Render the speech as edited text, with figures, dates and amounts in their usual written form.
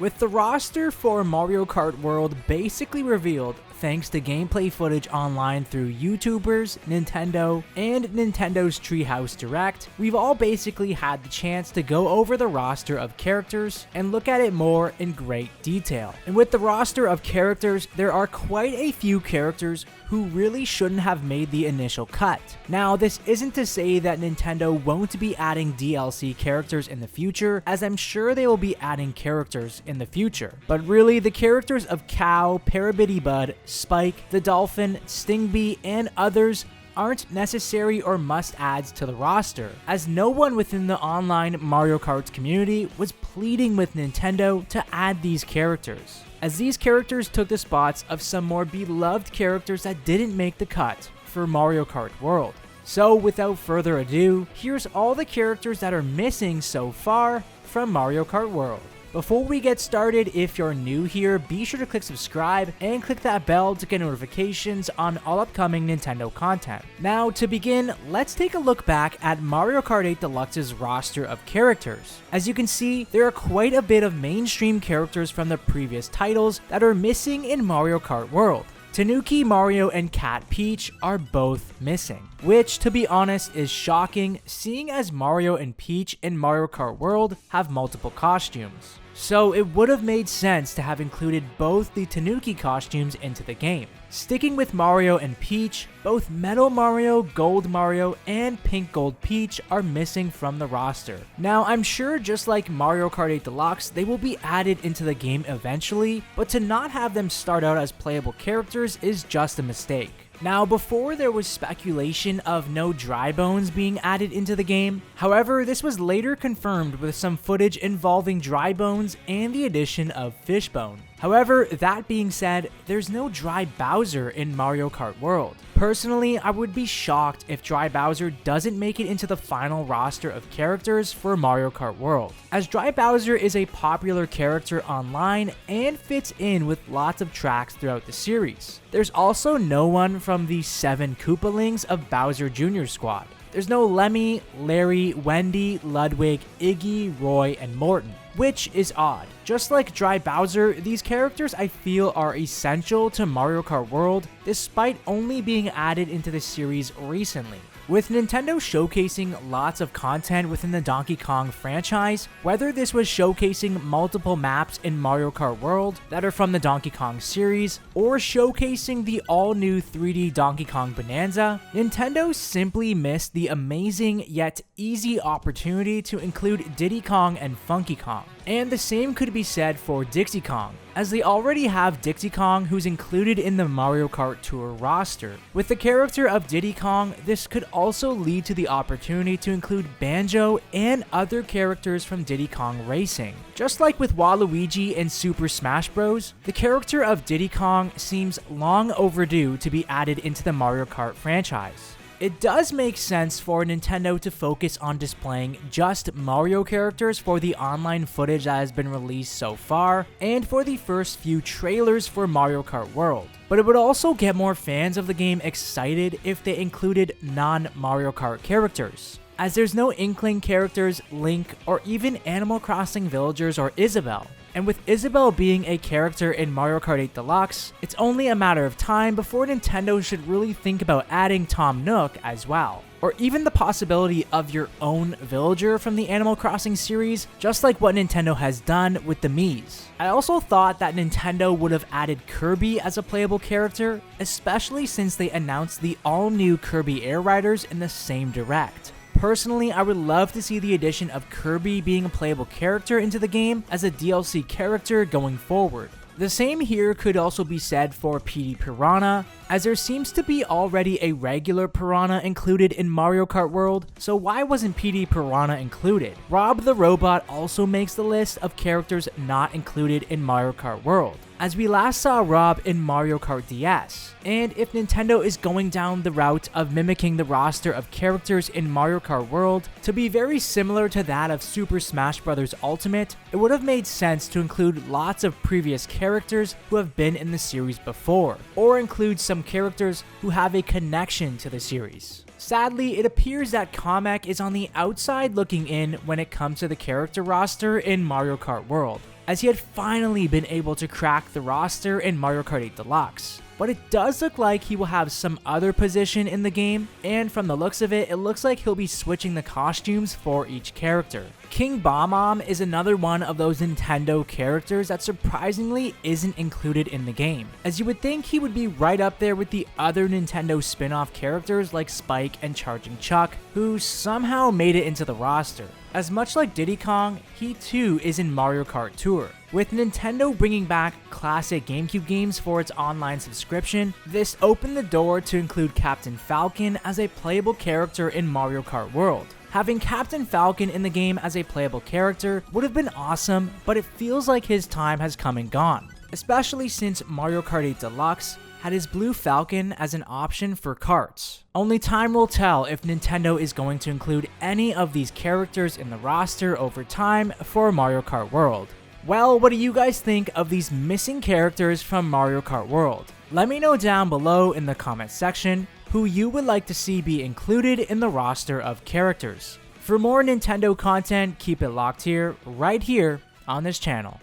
With the roster for Mario Kart World basically revealed thanks to gameplay footage online through YouTubers, Nintendo, and Nintendo's Treehouse Direct, we've all basically had the chance to go over the roster of characters and look at it more in great detail. And with the roster of characters, there are quite a few characters who really shouldn't have made the initial cut. Now, this isn't to say that Nintendo won't be adding DLC characters in the future, as I'm sure they will be adding characters in the future. But really, the characters of Cow, Parabitty Spike, the Dolphin, Stingbee, and others aren't necessary or must-adds to the roster, as no one within the online Mario Kart community was pleading with Nintendo to add these characters, as these characters took the spots of some more beloved characters that didn't make the cut for Mario Kart World. So without further ado, here's all the characters that are missing so far from Mario Kart World. Before we get started, if you're new here, be sure to click subscribe and click that bell to get notifications on all upcoming Nintendo content. Now, to begin, let's take a look back at Mario Kart 8 Deluxe's roster of characters. As you can see, there are quite a bit of mainstream characters from the previous titles that are missing in Mario Kart World. Tanuki Mario and Cat Peach are both missing, which, to be honest, is shocking, seeing as Mario and Peach in Mario Kart World have multiple costumes. So it would have made sense to have included both the Tanuki costumes into the game. Sticking with Mario and Peach, both Metal Mario, Gold Mario, and Pink Gold Peach are missing from the roster. Now, I'm sure just like Mario Kart 8 Deluxe, they will be added into the game eventually, but to not have them start out as playable characters is just a mistake. Now, before there was speculation of no Dry Bones being added into the game, however, this was later confirmed with some footage involving Dry Bones and the addition of Fishbone. However, that being said, there's no Dry Bowser in Mario Kart World. Personally, I would be shocked if Dry Bowser doesn't make it into the final roster of characters for Mario Kart World, as Dry Bowser is a popular character online and fits in with lots of tracks throughout the series. There's also no one from the 7 Koopalings of Bowser Jr. squad. There's no Lemmy, Larry, Wendy, Ludwig, Iggy, Roy, and Morton, which is odd. Just like Dry Bowser, these characters I feel are essential to Mario Kart World despite only being added into the series recently. With Nintendo showcasing lots of content within the Donkey Kong franchise, whether this was showcasing multiple maps in Mario Kart World that are from the Donkey Kong series, or showcasing the all-new 3D Donkey Kong Bonanza, Nintendo simply missed the amazing yet easy opportunity to include Diddy Kong and Funky Kong. And the same could be said for Dixie Kong, as they already have Dixie Kong who's included in the Mario Kart Tour roster. With the character of Diddy Kong, this could also lead to the opportunity to include Banjo and other characters from Diddy Kong Racing. Just like with Waluigi in Super Smash Bros., the character of Diddy Kong seems long overdue to be added into the Mario Kart franchise. It does make sense for Nintendo to focus on displaying just Mario characters for the online footage that has been released so far, and for the first few trailers for Mario Kart World. But it would also get more fans of the game excited if they included non-Mario Kart characters, as there's no Inkling characters, Link, or even Animal Crossing villagers or Isabelle. And with Isabelle being a character in Mario Kart 8 Deluxe, it's only a matter of time before Nintendo should really think about adding Tom Nook as well. Or even the possibility of your own villager from the Animal Crossing series, just like what Nintendo has done with the Miis. I also thought that Nintendo would have added Kirby as a playable character, especially since they announced the all-new Kirby Air Riders in the same direct. Personally, I would love to see the addition of Kirby being a playable character into the game as a DLC character going forward. The same here could also be said for Petey Piranha, as there seems to be already a regular Piranha included in Mario Kart World, so why wasn't Petey Piranha included? Rob the Robot also makes the list of characters not included in Mario Kart World, as we last saw Rob in Mario Kart DS. And if Nintendo is going down the route of mimicking the roster of characters in Mario Kart World to be very similar to that of Super Smash Bros. Ultimate, it would have made sense to include lots of previous characters who have been in the series before, or include some characters who have a connection to the series. Sadly, it appears that Kamek is on the outside looking in when it comes to the character roster in Mario Kart World, as he had finally been able to crack the roster in Mario Kart 8 Deluxe. But it does look like he will have some other position in the game, and from the looks of it, it looks like he'll be switching the costumes for each character. King Bob-omb is another one of those Nintendo characters that surprisingly isn't included in the game, as you would think he would be right up there with the other Nintendo spin-off characters like Spike and Charging Chuck, who somehow made it into the roster. As much like Diddy Kong, he too is in Mario Kart Tour. With Nintendo bringing back classic GameCube games for its online subscription, this opened the door to include Captain Falcon as a playable character in Mario Kart World. Having Captain Falcon in the game as a playable character would have been awesome, but it feels like his time has come and gone, especially since Mario Kart 8 Deluxe had his Blue Falcon as an option for karts. Only time will tell if Nintendo is going to include any of these characters in the roster over time for Mario Kart World. Well, what do you guys think of these missing characters from Mario Kart World? Let me know down below in the comment section who you would like to see be included in the roster of characters. For more Nintendo content, keep it locked here, right here on this channel.